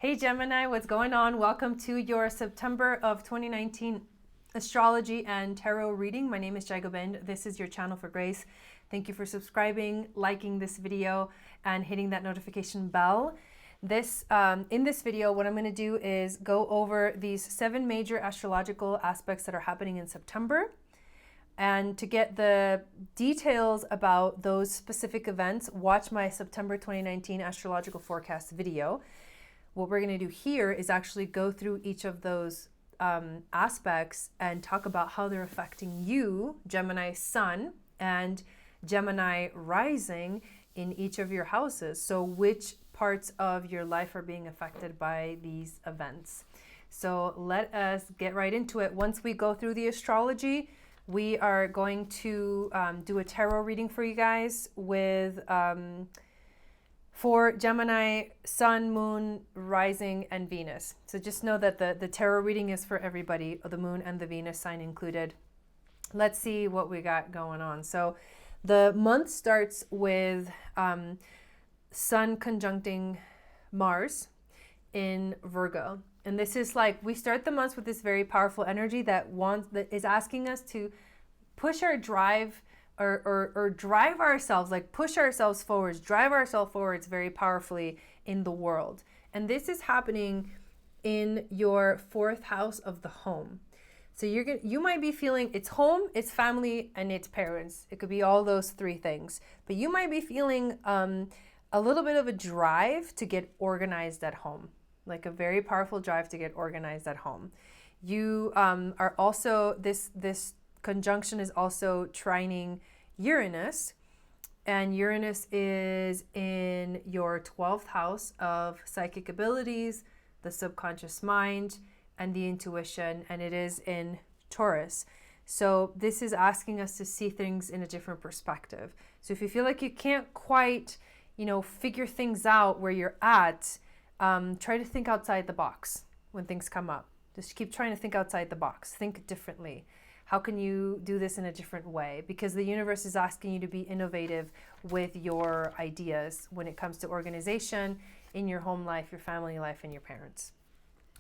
Hey Gemini, what's going on? Welcome to your September of 2019 astrology and tarot reading. My name is Jai Gobind. This is your channel for grace. Thank you for subscribing, liking this video, and hitting that notification bell. In this video, what I'm going to do is go over these 7 major astrological aspects that are happening in September. And to get the details about those specific events, watch my September 2019 astrological forecast video. What we're going to do here is actually go through each of those aspects and talk about how they're affecting you, Gemini Sun and Gemini Rising, in each of your houses. So which parts of your life are being affected by these events. So let us get right into it. Once we go through the astrology, we are going to do a tarot reading for you guys with for Gemini, Sun, Moon, Rising, and Venus. So just know that the tarot reading is for everybody, the Moon and the Venus sign included. Let's see what we got going on. So the month starts with Sun conjuncting Mars in Virgo. And this is like, we start the month with this very powerful energy that is asking us to push our drive or drive ourselves, like push ourselves forwards, drive ourselves forwards very powerfully in the world. And this is happening in your 4th house of the home. So you might be feeling it's home, it's family, and it's parents. It could be all those 3 things. But you might be feeling a little bit of a drive to get organized at home, like a very powerful drive to get organized at home. You are also, this conjunction is also trining Uranus, and Uranus is in your 12th house of psychic abilities, the subconscious mind, and the intuition, and it is in Taurus. So this is asking us to see things in a different perspective. So if you feel like you can't quite, figure things out where you're at, try to think outside the box when things come up. Just keep trying to think outside the box. Think differently. How can you do this in a different way? Because the universe is asking you to be innovative with your ideas when it comes to organization in your home life, your family life, and your parents.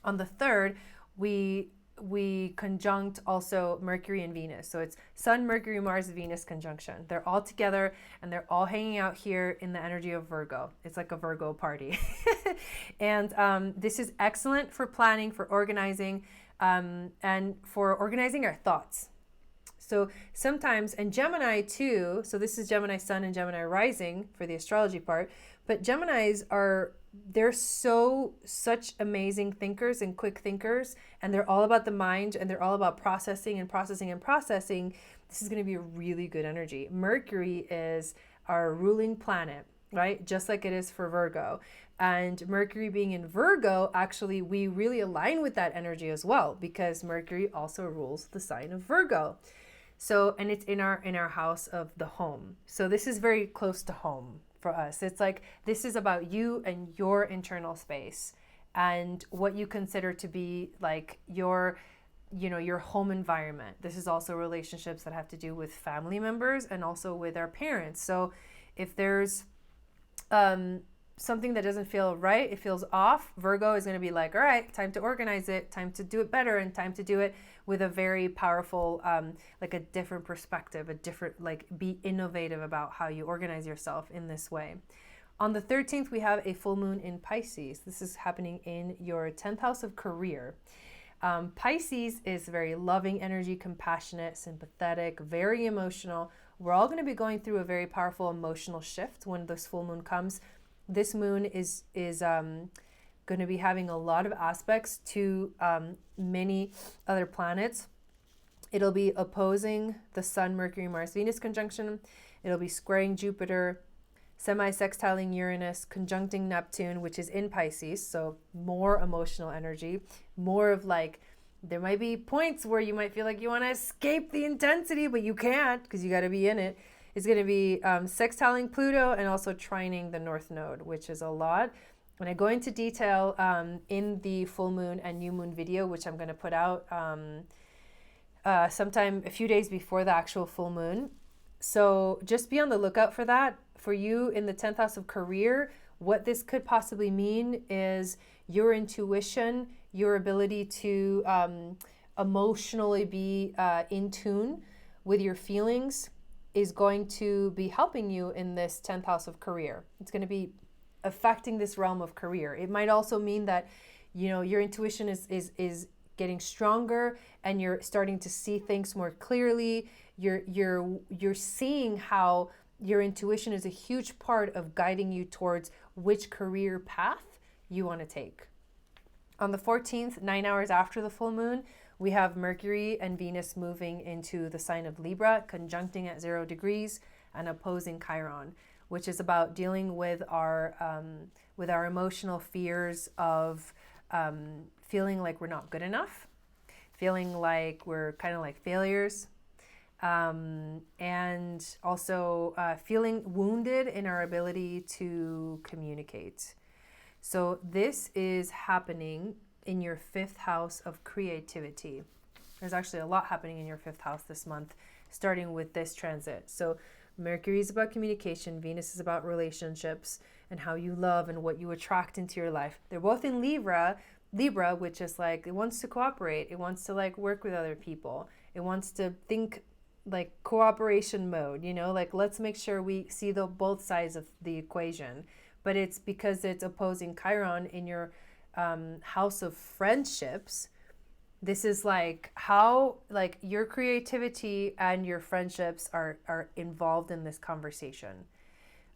On the 3rd, we conjunct also Mercury and Venus. So it's Sun, Mercury, Mars, Venus conjunction. They're all together and they're all hanging out here in the energy of Virgo. It's like a Virgo party. And this is excellent for planning, for organizing, and for organizing our thoughts. So sometimes, and Gemini too, so this is Gemini Sun and Gemini Rising for the astrology part, but Geminis they're such amazing thinkers and quick thinkers, and they're all about the mind, and they're all about processing and processing and processing. This is going to be a really good energy. Mercury is our ruling planet, right? Just like it is for Virgo. And Mercury being in Virgo, actually, we really align with that energy as well, because Mercury also rules the sign of Virgo. So, and it's in our house of the home. So this is very close to home for us. It's like, this is about you and your internal space and what you consider to be like your home environment. This is also relationships that have to do with family members and also with our parents. So if there's something that doesn't feel right, it feels off, Virgo is going to be like, all right, time to organize it, time to do it better, and time to do it with a very powerful, like a different perspective, be innovative about how you organize yourself in this way. On the 13th, we have a full moon in Pisces. This is happening in your 10th house of career. Pisces is very loving energy, compassionate, sympathetic, very emotional. We're all going to be going through a very powerful emotional shift when this full moon comes. This moon is going to be having a lot of aspects to many other planets. It'll be opposing the Sun, Mercury, Mars, Venus conjunction. It'll be squaring Jupiter, semi-sextiling Uranus, conjuncting Neptune, which is in Pisces. So more emotional energy, more of like, there might be points where you might feel like you want to escape the intensity, but you can't because you got to be in it. It's going to be sextiling Pluto and also trining the North Node, which is a lot. When I go into detail in the full moon and new moon video, which I'm going to put out sometime a few days before the actual full moon. So just be on the lookout for that. For you in the 10th house of career, What this could possibly mean is your intuition, your ability to emotionally be in tune with your feelings is going to be helping you in this 10th house of career. It's going to be affecting this realm of career. It might also mean that, you know, your intuition is getting stronger and you're starting to see things more clearly. You're seeing how your intuition is a huge part of guiding you towards which career path you want to take. On the 14th, 9 hours after the full moon, we have Mercury and Venus moving into the sign of Libra, conjuncting at 0 degrees and opposing Chiron, which is about dealing with our emotional fears of feeling like we're not good enough, feeling like we're kind of like failures, and also feeling wounded in our ability to communicate. So this is happening in your 5th house of creativity. There's actually a lot happening in your 5th house this month, starting with this transit. So Mercury is about communication, Venus is about relationships and how you love and what you attract into your life. They're both in Libra, which is like, it wants to cooperate, it wants to like work with other people, it wants to think like cooperation mode, you know, like let's make sure we see the both sides of the equation. But it's because it's opposing Chiron in your house of friendships. This is like how like your creativity and your friendships are involved in this conversation.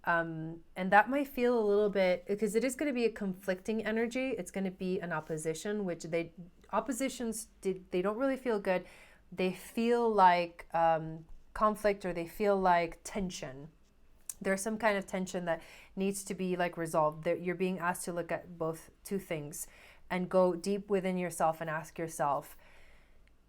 And that might feel a little bit, because it is going to be a conflicting energy. It's going to be an opposition, which they don't really feel good. They feel like conflict, or they feel like tension. There's some kind of tension that needs to be like resolved. You're being asked to look at both two things and go deep within yourself and ask yourself,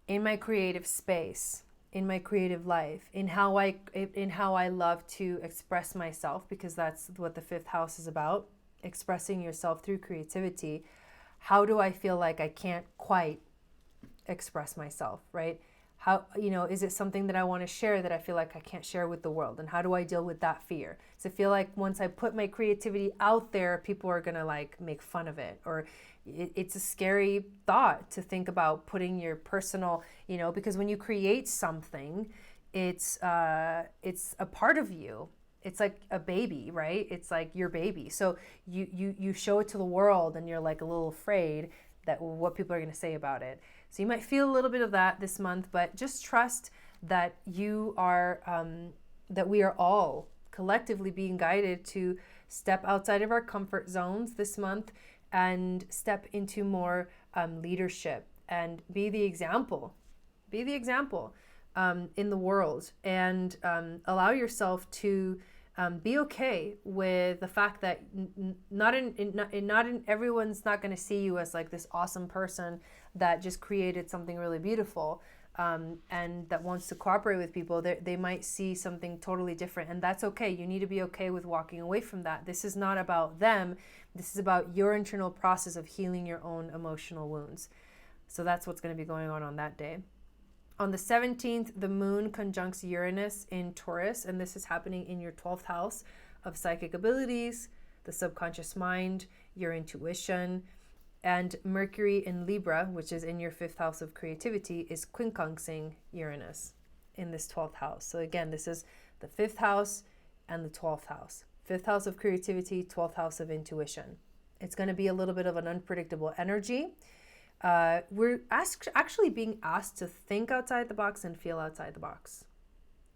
in my creative space, in my creative life, in how I love to express myself, because that's what the 5th house is about, expressing yourself through creativity. How do I feel like I can't quite express myself, right? How, you know, is it something that I want to share that I feel like I can't share with the world? And how do I deal with that fear? So I feel like once I put my creativity out there, people are going to like make fun of it, or it's a scary thought to think about putting your personal, you know, because when you create something, it's a part of you. It's like a baby, right? It's like your baby. So you show it to the world and you're like a little afraid that what people are going to say about it. So you might feel a little bit of that this month, but just trust that you are, that we are all collectively being guided to step outside of our comfort zones this month and step into more leadership and be the example in the world, and allow yourself to be okay with the fact that not in everyone's not going to see you as like this awesome person that just created something really beautiful, and that wants to cooperate with people. They might see something totally different, and that's okay. You need to be okay with walking away from that. This is not about them. This is about your internal process of healing your own emotional wounds. So that's what's going to be going on that day. On the 17th, the moon conjuncts Uranus in Taurus, and this is happening in your 12th house of psychic abilities, the subconscious mind, your intuition. And Mercury in Libra, which is in your 5th house of creativity, is quincunxing Uranus in this 12th house. So again, this is the 5th house and the 12th house. 5th house of creativity, 12th house of intuition. It's going to be a little bit of an unpredictable energy. We're actually being asked to think outside the box and feel outside the box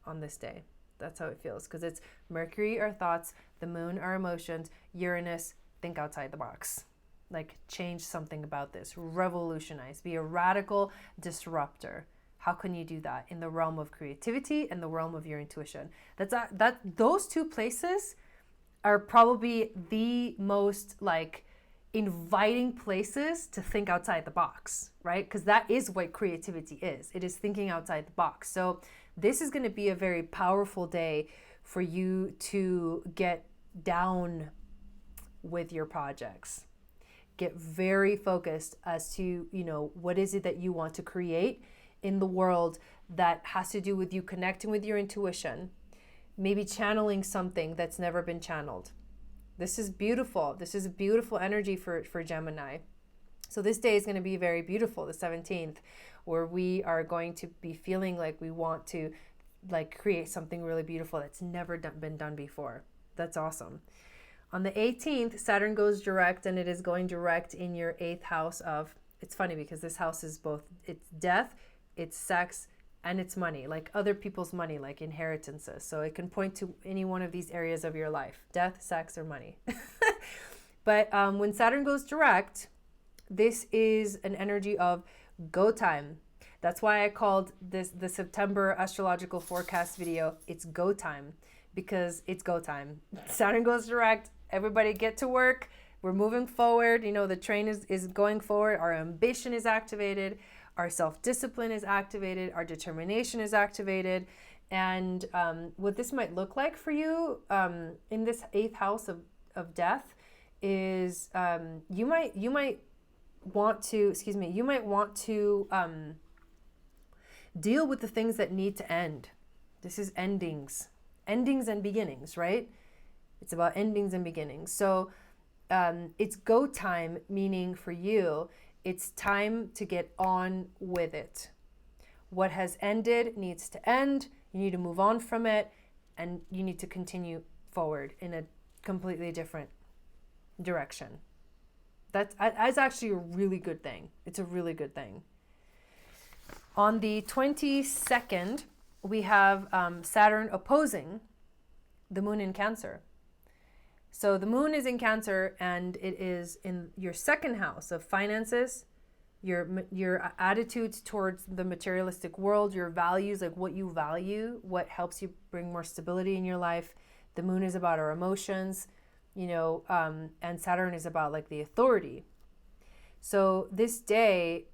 on this day. That's how it feels, because it's Mercury, our thoughts, the moon, our emotions, Uranus, think outside the box. Like change something about this, revolutionize, be a radical disruptor. How can you do that? In the realm of creativity and the realm of your intuition. Those two places are probably the most like inviting places to think outside the box, right? Because that is what creativity is. It is thinking outside the box. So this is going to be a very powerful day for you to get down with your projects. Get very focused as to, you know, what is it that you want to create in the world that has to do with you connecting with your intuition, maybe channeling something that's never been channeled, This is beautiful. This is a beautiful energy for Gemini. So this day is going to be very beautiful, the 17th, where we are going to be feeling like we want to like create something really beautiful that's never been done before. That's awesome. On the 18th, Saturn goes direct, and it is going direct in your 8th house of, it's funny because this house is both, it's death, it's sex, and it's money, like other people's money, like inheritances. So it can point to any one of these areas of your life, death, sex, or money. But when Saturn goes direct, this is an energy of go time. That's why I called this the September astrological forecast video, it's go time, because it's go time. Saturn goes direct, everybody get to work. We're moving forward. You know, the train is going forward. Our ambition is activated. Our self-discipline is activated. Our determination is activated. And what this might look like for you in this 8th house of death is you might want to deal with the things that need to end. This is endings and beginnings, right? It's about endings and beginnings. So it's go time, meaning for you, it's time to get on with it. What has ended needs to end. You need to move on from it, and you need to continue forward in a completely different direction. That's actually a really good thing. It's a really good thing. On the 22nd, we have Saturn opposing the moon in Cancer. So the moon is in Cancer, and it is in your 2nd house of finances, your attitudes towards the materialistic world, your values, like what you value, what helps you bring more stability in your life. The moon is about our emotions, you know, and Saturn is about like the authority. So this day,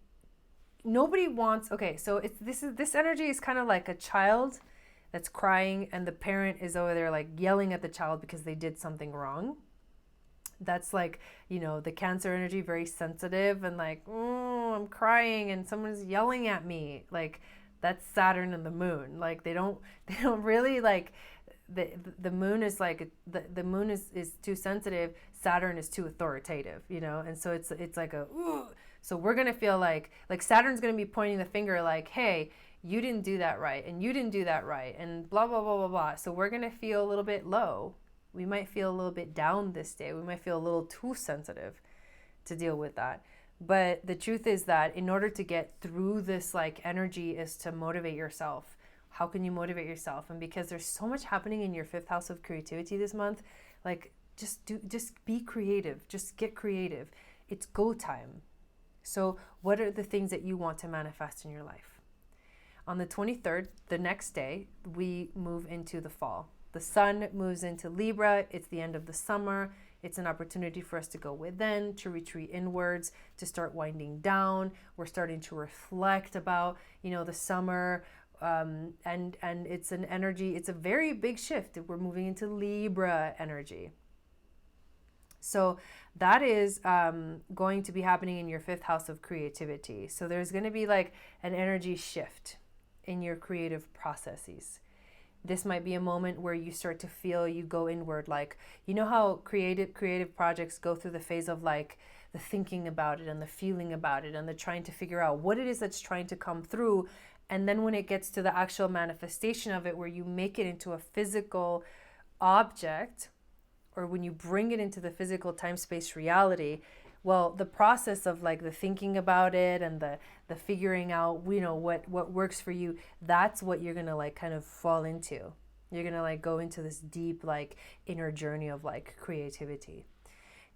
nobody wants, okay, so this energy is kind of like a child that's crying, and the parent is over there like yelling at the child because they did something wrong. That's like, you know, the Cancer energy, very sensitive and like, oh, I'm crying and someone's yelling at me. Like, that's Saturn and the moon. Like they don't really like, the moon is like, the moon is too sensitive. Saturn is too authoritative, you know? And so it's like a, ooh. So we're going to feel like Saturn's going to be pointing the finger like, hey, you didn't do that right, and you didn't do that right, and blah, blah, blah, blah, blah. So we're going to feel a little bit low. We might feel a little bit down this day. We might feel a little too sensitive to deal with that. But the truth is that in order to get through this like energy is to motivate yourself. How can you motivate yourself? And because there's so much happening in your 5th house of creativity this month, like just be creative. Just get creative. It's go time. So what are the things that you want to manifest in your life? On the 23rd, the next day, we move into the fall. The sun moves into Libra. It's the end of the summer. It's an opportunity for us to go within, to retreat inwards, to start winding down. We're starting to reflect about, you know, the summer. And it's an energy, it's a very big shift. We're moving into Libra energy. So that is going to be happening in your 5th house of creativity. So there's going to be like an energy shift in your creative processes. This might be a moment where you start to feel, you go inward, like, you know how creative projects go through the phase of like the thinking about it and the feeling about it and the trying to figure out what it is that's trying to come through. And then when it gets to the actual manifestation of it, where you make it into a physical object, or when you bring it into the physical time-space reality, well, the process of like the thinking about it and the figuring out, you know, what works for you, that's what you're gonna like kind of fall into. You're gonna like go into this deep like inner journey of like creativity.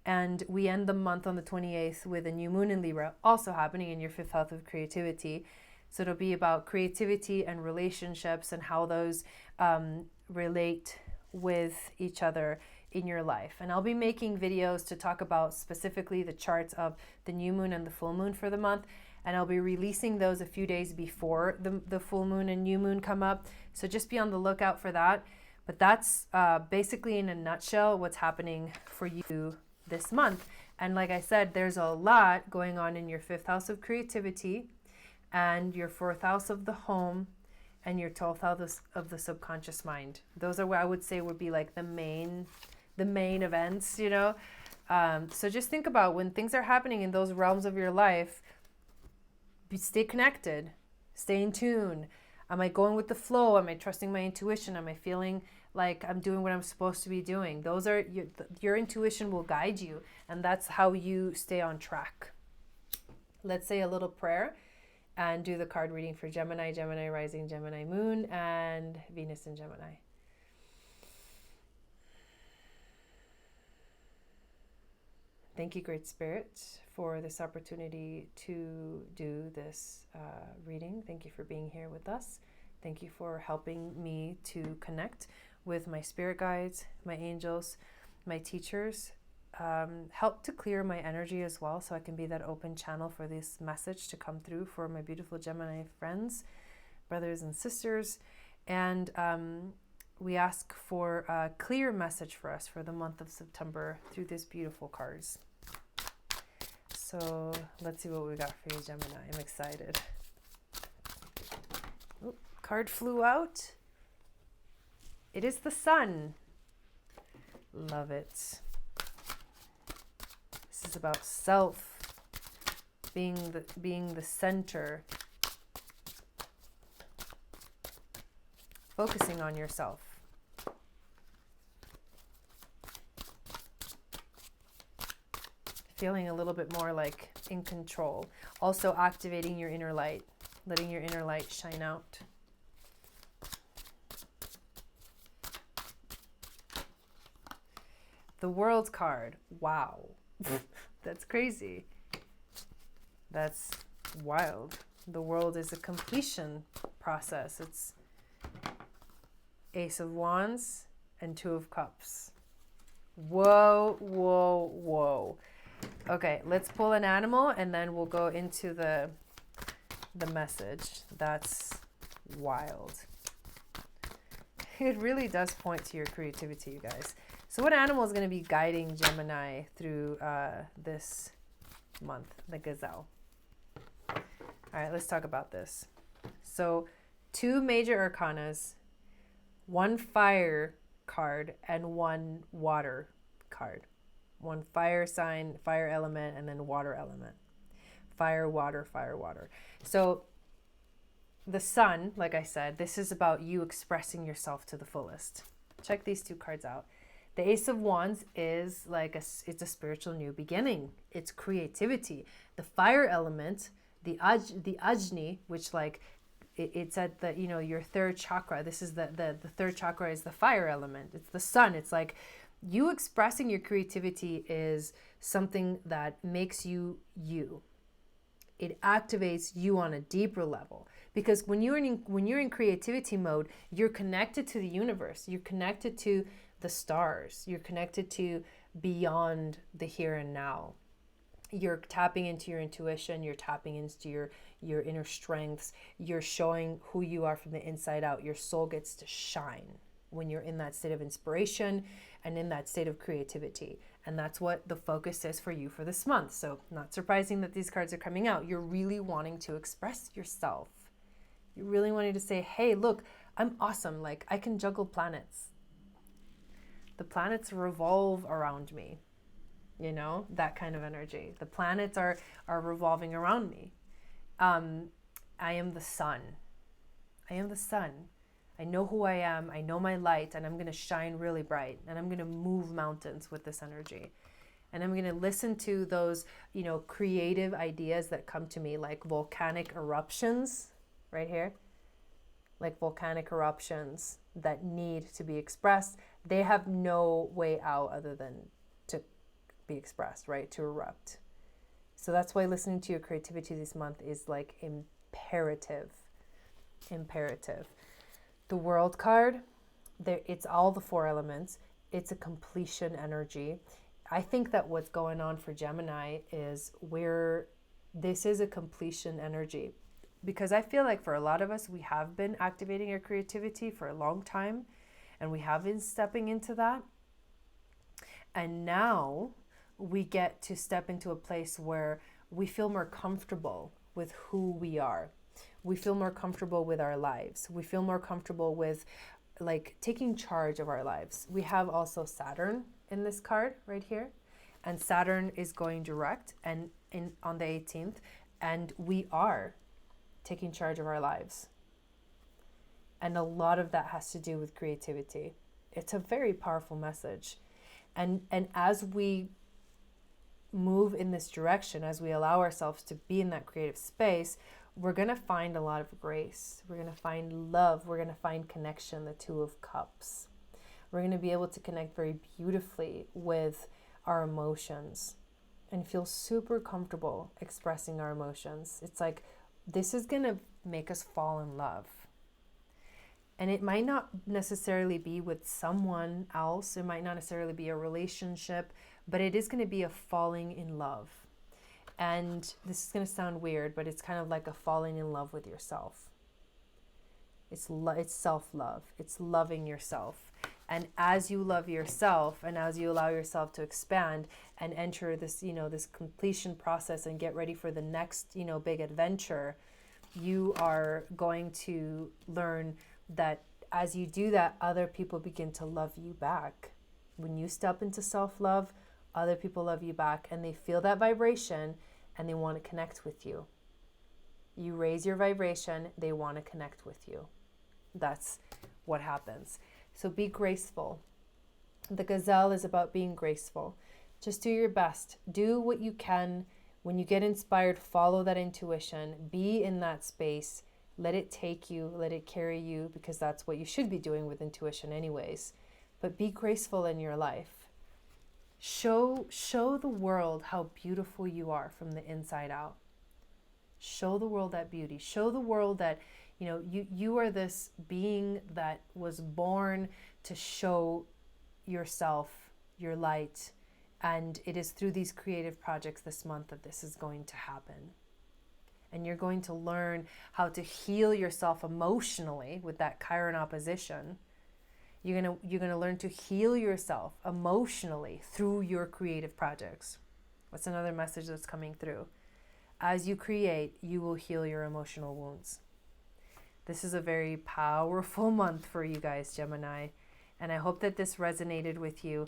And we end the month on the 28th with a new moon in Libra, also happening in your 5th house of creativity. So it'll be about creativity and relationships and how those relate with each other in your life. And I'll be making videos to talk about specifically the charts of the new moon and the full moon for the month. And I'll be releasing those a few days before the full moon and new moon come up. So just be on the lookout for that. But that's basically in a nutshell what's happening for you this month. And like I said, there's a lot going on in your 5th house of creativity and your 4th house of the home and your 12th house of the subconscious mind. Those are what I would say would be like the main the main events, you know. So just think about when things are happening in those realms of your life, stay connected, stay in tune. Am I going with the flow? Am I trusting my intuition? Am I feeling like I'm doing what I'm supposed to be doing? Those are your intuition will guide you, and that's how you stay on track. Let's say a little prayer and do the card reading for Gemini, Gemini rising, Gemini moon, and Venus in Gemini. Thank you, Great Spirit, for this opportunity to do this reading. Thank you for being here with us. Thank you for helping me to connect with my spirit guides, my angels, my teachers. Help to clear my energy as well, so I can be that open channel for this message to come through for my beautiful Gemini friends, brothers and sisters. And we ask for a clear message for us for the month of September through these beautiful cards. So let's see what we got for you, Gemini. I'm excited. Oop, card flew out. It is the Sun. Love it. This is about self, being the center, focusing on yourself. Feeling a little bit more like in control. Also activating your inner light, letting your inner light shine out. The World card. Wow. That's crazy. That's wild. The world is a completion process. It's Ace of Wands and Two of Cups. Whoa, whoa, whoa. Okay, let's pull an animal and then we'll go into the message. That's wild. It really does point to your creativity, you guys. So what animal is going to be guiding Gemini through this month? The gazelle. All right, let's talk about this. So 2 major arcanas, 1 fire card, and 1 water card. 1 fire sign, fire element, and then water element. Fire, water, fire, water. So the Sun, like I said, this is about you expressing yourself to the fullest. Check these 2 cards out. The Ace of Wands is like it's a spiritual new beginning. It's creativity. The fire element, the Ajni, which like it's at the, you know, your 3rd chakra. This is the 3rd chakra is the fire element. It's the Sun. It's like you expressing your creativity is something that makes you you. It activates you on a deeper level, because when you're in creativity mode, you're connected to the universe. You're connected to the stars. You're connected to beyond the here and now. You're tapping into your intuition. You're tapping into your inner strengths. You're showing who you are from the inside out. Your soul gets to shine when you're in that state of inspiration and in that state of creativity. And that's what the focus is for you for this month. So not surprising that these cards are coming out. You're really wanting to express yourself. You're really wanting to say, hey, look, I'm awesome. Like, I can juggle planets. The planets revolve around me. You know, that kind of energy. The planets are revolving around me. I am the sun. I am the sun. I know who I am. I know my light, and I'm going to shine really bright, and I'm going to move mountains with this energy. And I'm going to listen to those, you know, creative ideas that come to me, like volcanic eruptions right here, like volcanic eruptions that need to be expressed. They have no way out other than to be expressed, right? To erupt. So that's why listening to your creativity this month is like imperative. The World card, it's all the 4 elements. It's a completion energy. I think that what's going on for Gemini is this is a completion energy, because I feel like for a lot of us, we have been activating our creativity for a long time, and we have been stepping into that. And now we get to step into a place where we feel more comfortable with who we are. We feel more comfortable with our lives. We feel more comfortable with like taking charge of our lives. We have also Saturn in this card right here. And Saturn is going direct and on the 18th. And we are taking charge of our lives. And a lot of that has to do with creativity. It's a very powerful message. And as we move in this direction, as we allow ourselves to be in that creative space, we're going to find a lot of grace. We're going to find love. We're going to find connection, the Two of Cups. We're going to be able to connect very beautifully with our emotions and feel super comfortable expressing our emotions. It's like, this is going to make us fall in love. And it might not necessarily be with someone else. It might not necessarily be a relationship, but it is going to be a falling in love. And this is going to sound weird, but it's kind of like a falling in love with yourself. It's self-love. It's loving yourself. And as you love yourself and as you allow yourself to expand and enter this, this completion process and get ready for the next, big adventure, you are going to learn that as you do that, other people begin to love you back. When you step into self-love, other people love you back and they feel that vibration and they want to connect with you. You raise your vibration, they want to connect with you. That's what happens. So be graceful. The gazelle is about being graceful. Just do your best. Do what you can. When you get inspired, follow that intuition. Be in that space. Let it take you, let it carry you, because that's what you should be doing with intuition anyways. But be graceful in your life. Show the world how beautiful you are from the inside out. Show the world that beauty. Show the world that, you are this being that was born to show yourself, your light. And it is through these creative projects this month that this is going to happen. And you're going to learn how to heal yourself emotionally with that Chiron opposition. You're gonna learn to heal yourself emotionally through your creative projects. What's another message that's coming through? As you create, you will heal your emotional wounds. This is a very powerful month for you guys, Gemini. And I hope that this resonated with you.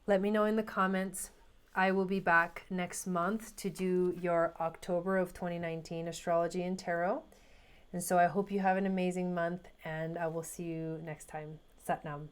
Let me know in the comments. I will be back next month to do your October of 2019 astrology and tarot. And so I hope you have an amazing month and I will see you next time. Sat Nam.